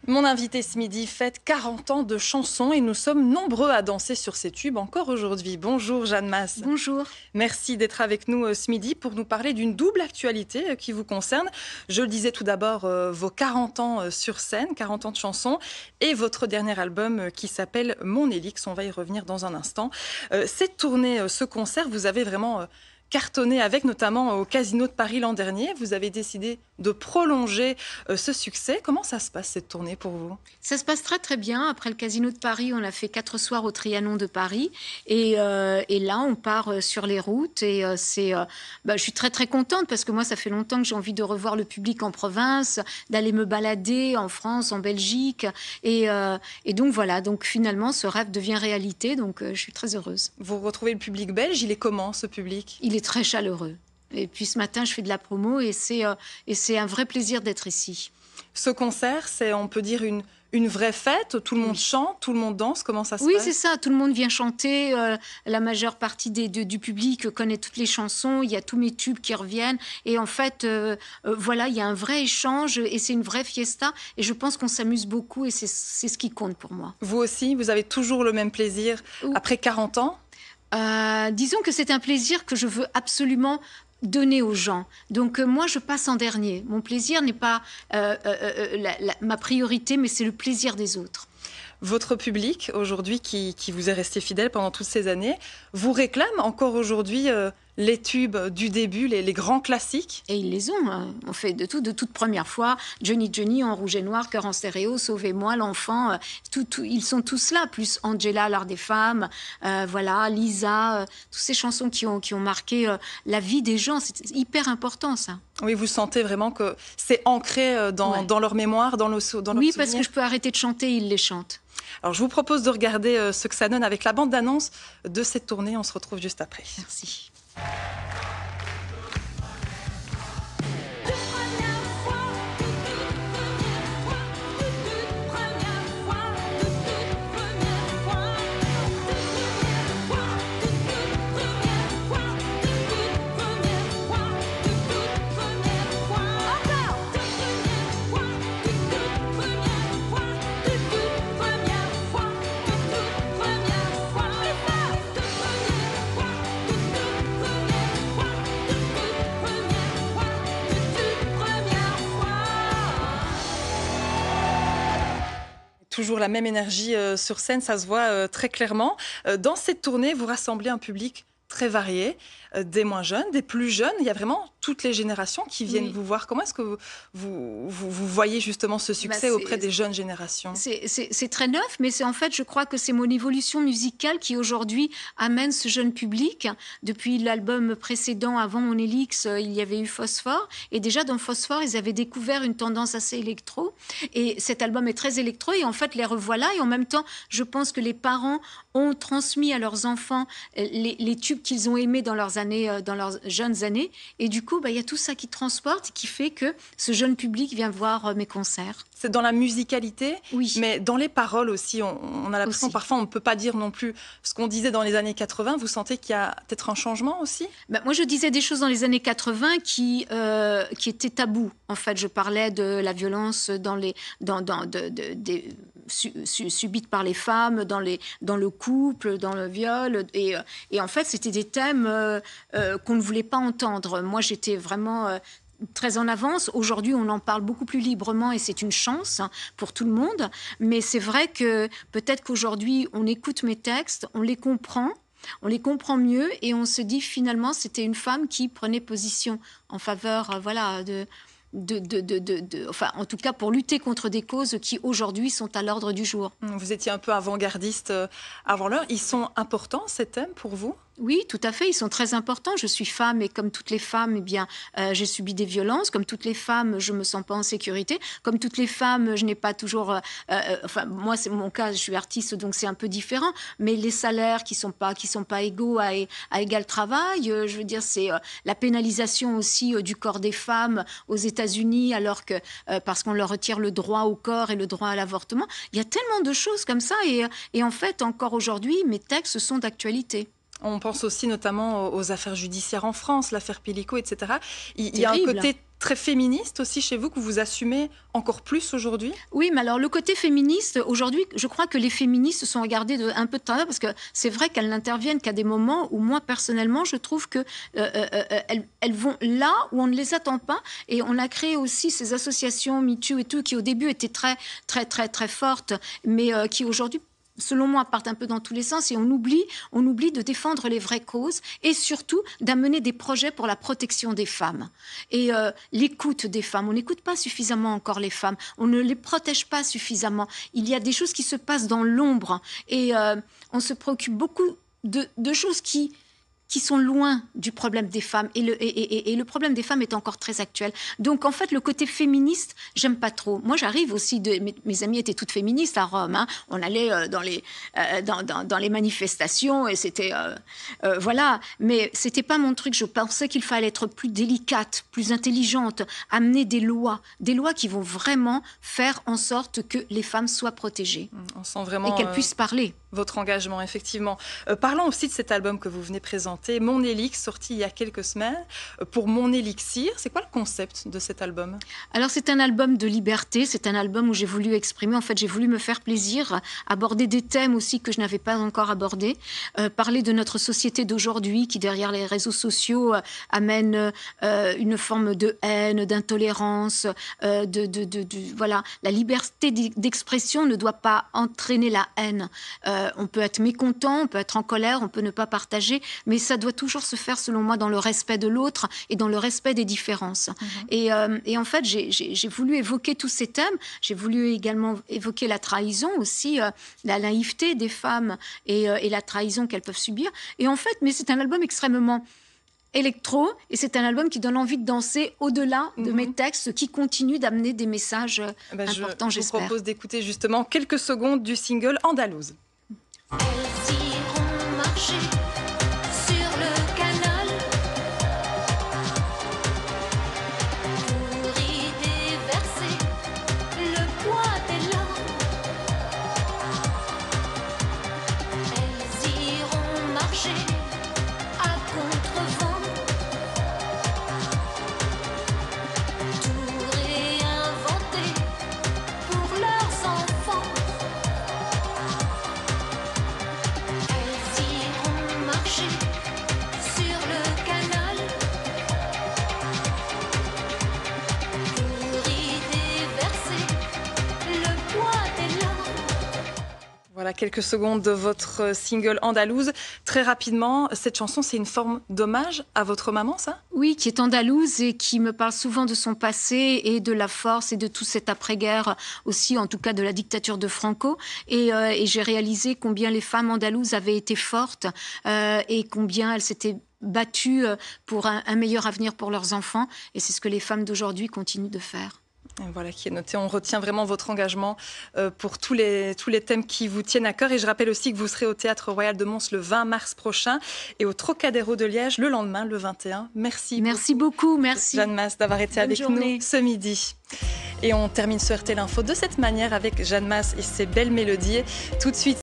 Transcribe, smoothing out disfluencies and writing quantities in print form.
Mon invité ce midi fête 40 ans de chansons et nous sommes nombreux à danser sur ces tubes encore aujourd'hui. Bonjour Jeanne Masse. Bonjour. Merci d'être avec nous ce midi pour nous parler d'une double actualité qui vous concerne. Je le disais tout d'abord, vos 40 ans sur scène, 40 ans de chansons et votre dernier album qui s'appelle Mon Élix. On va y revenir dans un instant. Cette tournée, ce concert, vous avez vraiment cartonné avec, notamment au Casino de Paris l'an dernier. Vous avez décidé de prolonger ce succès. Comment ça se passe cette tournée pour vous? Ça se passe très très bien. Après le Casino de Paris, on a fait 4 soirs au Trianon de Paris. Et là, on part sur les routes. Je suis très très contente parce que moi, ça fait longtemps que j'ai envie de revoir le public en province, d'aller me balader en France, en Belgique. Et donc voilà, donc finalement, ce rêve devient réalité. Donc je suis très heureuse. Vous retrouvez le public belge, il est comment ce public? Il est très chaleureux. Et puis ce matin, je fais de la promo et c'est un vrai plaisir d'être ici. Ce concert, c'est, on peut dire, une vraie fête. Tout le monde chante, tout le monde danse. Comment ça se Oui, passe? c'est ça. Tout le monde vient chanter. La majeure partie du public connaît toutes les chansons. Il y a tous mes tubes qui reviennent. Et en fait, voilà, il y a un vrai échange et c'est une vraie fiesta. Et je pense qu'on s'amuse beaucoup et c'est ce qui compte pour moi. Vous aussi, vous avez toujours le même plaisir après 40 ans? Disons que c'est un plaisir que je veux absolument donner aux gens. Donc moi, je passe en dernier. Mon plaisir n'est pas ma priorité, mais c'est le plaisir des autres. Votre public, aujourd'hui, qui vous est resté fidèle pendant toutes ces années, vous réclame encore aujourd'hui les tubes du début, les grands classiques? Et ils les ont. Hein. On fait de tout, de toute première fois. Johnny Johnny en rouge et noir, Cœur en stéréo, Sauvez-moi, l'enfant. Ils sont tous là. Plus Angela, l'art des femmes. Voilà, Lisa. Toutes ces chansons qui ont marqué la vie des gens. C'est hyper important, ça. Oui, vous sentez vraiment que c'est ancré dans leur mémoire, dans leur souvenir? Oui, parce que je peux arrêter de chanter, ils les chantent. Alors, je vous propose de regarder ce que ça donne avec la bande-annonce de cette tournée. On se retrouve juste après. Merci. Toujours la même énergie sur scène, ça se voit très clairement. Dans cette tournée, vous rassemblez un public très varié, des moins jeunes, des plus jeunes. Il y a vraiment toutes les générations qui viennent vous voir. Comment est-ce que vous voyez justement ce succès auprès des jeunes générations? C'est très neuf, mais en fait, je crois que c'est mon évolution musicale qui aujourd'hui amène ce jeune public. Depuis l'album précédent, avant Mon Élix, il y avait eu Phosphore. Et déjà, dans Phosphore, ils avaient découvert une tendance assez électro. Et cet album est très électro. Et en fait, les revoilà. Et en même temps, je pense que les parents ont transmis à leurs enfants les tubes qu'ils ont aimés dans leurs jeunes années. Et du coup, il y a tout ça qui transporte et qui fait que ce jeune public vient voir mes concerts. C'est dans la musicalité, oui, mais dans les paroles aussi. On a l'impression, parfois, on ne peut pas dire non plus ce qu'on disait dans les années 80. Vous sentez qu'il y a peut-être un changement aussi? Moi, je disais des choses dans les années 80 qui étaient tabous. En fait, je parlais de la violence subite par les femmes, dans le couple, dans le viol. Et en fait, c'était des thèmes qu'on ne voulait pas entendre. Moi, j'étais vraiment très en avance. Aujourd'hui, on en parle beaucoup plus librement et c'est une chance pour tout le monde. Mais c'est vrai que peut-être qu'aujourd'hui, on écoute mes textes, on les comprend mieux et on se dit finalement, c'était une femme qui prenait position en faveur, enfin, en tout cas pour lutter contre des causes qui aujourd'hui sont à l'ordre du jour. Vous étiez un peu avant-gardiste avant l'heure. Ils sont importants, ces thèmes, pour vous? Oui, tout à fait, ils sont très importants. Je suis femme et comme toutes les femmes, j'ai subi des violences. Comme toutes les femmes, je me sens pas en sécurité. Comme toutes les femmes, je n'ai pas toujours... enfin, moi, c'est mon cas, je suis artiste, donc c'est un peu différent. Mais les salaires qui sont pas égaux à égal travail, je veux dire, c'est la pénalisation aussi du corps des femmes aux États-Unis, alors que parce qu'on leur retire le droit au corps et le droit à l'avortement. Il y a tellement de choses comme ça et en fait, encore aujourd'hui, mes textes sont d'actualité. On pense aussi notamment aux affaires judiciaires en France, l'affaire Pélico, etc. Il y a un côté très féministe aussi chez vous que vous assumez encore plus aujourd'hui? Oui, mais alors le côté féministe, aujourd'hui, je crois que les féministes sont regardées un peu de travers parce que c'est vrai qu'elles n'interviennent qu'à des moments où moi, personnellement, je trouve que elles vont là où on ne les attend pas. Et on a créé aussi ces associations MeToo et tout qui au début étaient très, très, très, très fortes, mais qui aujourd'hui selon moi, partent un peu dans tous les sens et on oublie de défendre les vraies causes et surtout d'amener des projets pour la protection des femmes. Et l'écoute des femmes, on n'écoute pas suffisamment encore les femmes, on ne les protège pas suffisamment. Il y a des choses qui se passent dans l'ombre et on se préoccupe beaucoup de choses qui sont loin du problème des femmes. Et le problème des femmes est encore très actuel. Donc, en fait, le côté féministe, j'aime pas trop. Moi, j'arrive aussi mes amies étaient toutes féministes à Rome. Hein. On allait dans les manifestations et c'était... voilà. Mais c'était pas mon truc. Je pensais qu'il fallait être plus délicate, plus intelligente, amener des lois qui vont vraiment faire en sorte que les femmes soient protégées. On sent vraiment... Et qu'elles puissent parler. Votre engagement, effectivement. Parlons aussi de cet album que vous venez présenter, Mon Élix, sorti il y a quelques semaines. Pour Mon Élixir, c'est quoi le concept de cet album? Alors, c'est un album de liberté, c'est un album où j'ai voulu exprimer, en fait, j'ai voulu me faire plaisir, aborder des thèmes aussi que je n'avais pas encore abordés, parler de notre société d'aujourd'hui qui, derrière les réseaux sociaux, amène une forme de haine, d'intolérance, voilà. La liberté d'expression ne doit pas entraîner la haine. On peut être mécontent, on peut être en colère, on peut ne pas partager, mais ça doit toujours se faire, selon moi, dans le respect de l'autre et dans le respect des différences. Et en fait, j'ai voulu évoquer tous ces thèmes. J'ai voulu également évoquer la trahison aussi, la naïveté des femmes et la trahison qu'elles peuvent subir. Et en fait, mais c'est un album extrêmement électro, et c'est un album qui donne envie de danser au-delà de mes textes, qui continue d'amener des messages importants, j'espère. Je vous propose d'écouter justement quelques secondes du single Andalouse. Elles iront marcher sur le canal pour y déverser le poids des larmes. Elles iront marcher à contre-vent, tout réinventer pour leurs enfants. Elles iront marcher sur le canal pour y déverser le poids des larmes. Voilà quelques secondes de votre single Andalouse. Très rapidement, cette chanson, c'est une forme d'hommage à votre maman, ça? Oui, qui est andalouse et qui me parle souvent de son passé et de la force et de tout cet après-guerre, aussi en tout cas de la dictature de Franco. Et j'ai réalisé combien les femmes andalouses avaient été fortes et combien elles s'étaient battues pour un meilleur avenir pour leurs enfants. Et c'est ce que les femmes d'aujourd'hui continuent de faire. Et voilà qui est noté. On retient vraiment votre engagement pour tous les thèmes qui vous tiennent à cœur. Et je rappelle aussi que vous serez au Théâtre Royal de Mons le 20 mars prochain et au Trocadéro de Liège le lendemain, le 21. Merci. Merci beaucoup. Merci. Jeanne Mas d'avoir été avec nous ce midi. Et on termine ce RTL Info de cette manière avec Jeanne Mas et ses belles mélodies. Tout de suite.